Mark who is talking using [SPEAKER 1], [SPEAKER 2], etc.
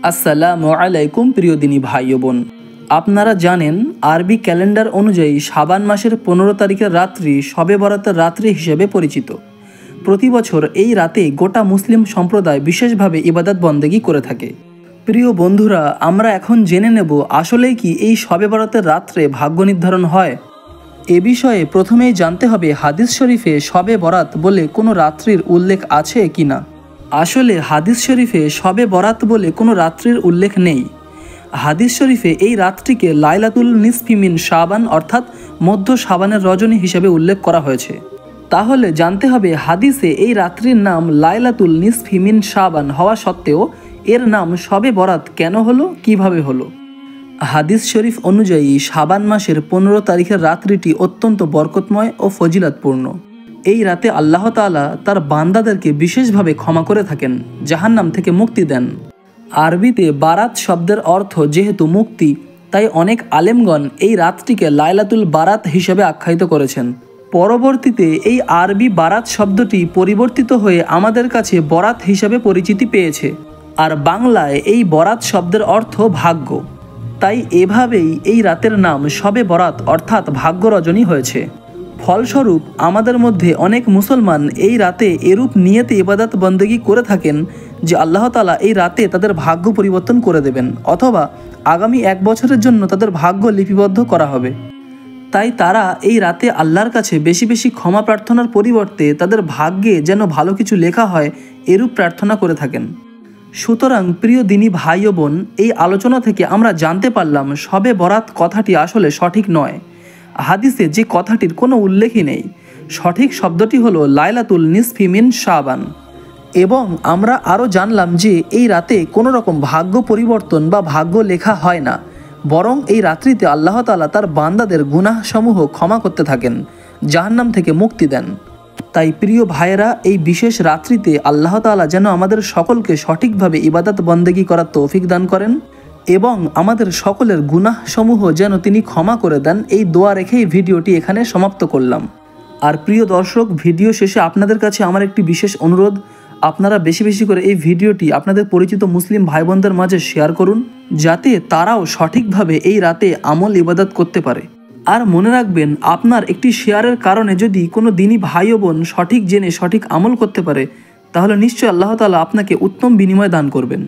[SPEAKER 1] আসসালামু আলাইকুম প্রিয় দিনী ভাই ও বোন, আপনারা জানেন আরবি ক্যালেন্ডার অনুযায়ী শাবান মাসের 15 তারিখের রাত্রি শবে বরাতের রাত্রি হিসেবে পরিচিত। প্রতি বছর এই রাতে গোটা মুসলিম সম্প্রদায় বিশেষভাবে ইবাদত বন্দেগী করে থাকে। প্রিয় বন্ধুরা, আমরা এখন জেনে নেব আসলেই কি এই শবে বরাতের রাত্রে ভাগ্য নির্ধারণ হয়। এ বিষয়ে প্রথমেই জানতে হবে হাদিস শরীফে শবে বরাত বলে কোনো রাত্রির উল্লেখ আছে কিনা। আসলে হাদিস শরীফে শবে বরাত বলে কোনো রাত্রির উল্লেখ নেই। হাদিস শরীফে এই রাতটিকে লাইলাতুল নিসফি মিন শাবান অর্থাৎ মধ্য শাবানের রজনী হিসেবে উল্লেখ করা হয়েছে। তাহলে জানতে হবে হাদিসে এই রাত্রির নাম লাইলাতুল নিসফি মিন শাবান হওয়া সত্ত্বেও এর নাম শবে বরাত কেন হলো, কিভাবে হলো। হাদিস শরীফ অনুযায়ী শাবান মাসের 15 তারিখের রাত্রিটি অত্যন্ত বরকতময় ও ফজিলাতপূর্ণ। এই রাতে আল্লাহ তাআলা তার বান্দাদেরকে বিশেষভাবে ক্ষমা করে থাকেন, জাহান্নাম থেকে মুক্তি দেন। আরবিতে বারাত শব্দের অর্থ যেহেতু মুক্তি, তাই অনেক আলেমগণ এই রাতটিকে লাইলাতুল বারাত হিসেবে আখ্যায়িত করেছেন। পরবর্তীতে এই আরবি বারাত শব্দটি পরিবর্তিত হয়ে আমাদের কাছে বরাত হিসেবে পরিচিতি পেয়েছে, আর বাংলায় এই বরাত শব্দের অর্থ ভাগ্য। তাই এভাবেই এই রাতের নাম শবে বরাত অর্থাৎ ভাগ্য রজনী হয়েছে। ফলস্বরূপ আমাদের মধ্যে অনেক মুসলমান এই রাতে এরূপ নিয়তে ইবাদত বন্দেগী করে থাকেন যে আল্লাহ তাআলা এই রাতে তাদের ভাগ্য পরিবর্তন করে দেবেন, অথবা আগামী 1 বছরের জন্য তাদের ভাগ্য লিপিবদ্ধ করা হবে। তাই তারা এই রাতে আল্লাহর কাছে বেশি বেশি ক্ষমা প্রার্থনার পরিবর্তে তাদের ভাগ্যে যেন ভালো কিছু লেখা হয় এরূপ প্রার্থনা করে থাকেন। সুতরাং প্রিয় দিনী ভাই ও বোন, এই আলোচনা থেকে আমরা জানতে পারলাম শবে বরাত কথাটি আসলে সঠিক নয়। হাদিসে যে কথাটির কোনো উল্লেখই নেই। সঠিক শব্দটি হলো লাইলাতুল নিসফি মিন শাবান। এবং আমরা আরও জানলাম যে এই রাতে কোনো রকম ভাগ্য পরিবর্তন বা ভাগ্য লেখা হয় না, বরং এই রাত্রিতে আল্লাহ তাআলা তার বান্দাদের গুনাহসমূহ ক্ষমা করতে থাকেন, জাহান্নাম থেকে মুক্তি দেন। তাই প্রিয় ভাইয়েরা, এই বিশেষ রাত্রিতে আল্লাহ তাআলা যেন আমাদের সকলকে সঠিকভাবে ইবাদত বন্দেগী করার তৌফিক দান করেন এবং আমাদের সকলের গুনাহসমূহ যেন তিনি ক্ষমা করে দেন, এই দোয়া রেখেই ভিডিওটি এখানে সমাপ্ত করলাম। আর প্রিয় দর্শক, ভিডিও শেষে আপনাদের কাছে আমার একটি বিশেষ অনুরোধ, আপনারা বেশি বেশি করে এই ভিডিওটি আপনাদের পরিচিত মুসলিম ভাই বোনদের মাঝে শেয়ার করুন, যাতে তারাও সঠিকভাবে এই রাতে আমল ইবাদত করতে পারে। আর মনে রাখবেন, আপনার একটি শেয়ারের কারণে যদি কোনো দিনী ভাই ও বোন সঠিক জেনে সঠিক আমল করতে পারে, তাহলে নিশ্চয় আল্লাহ তাআলা আপনাকে উত্তম বিনিময় দান করবেন।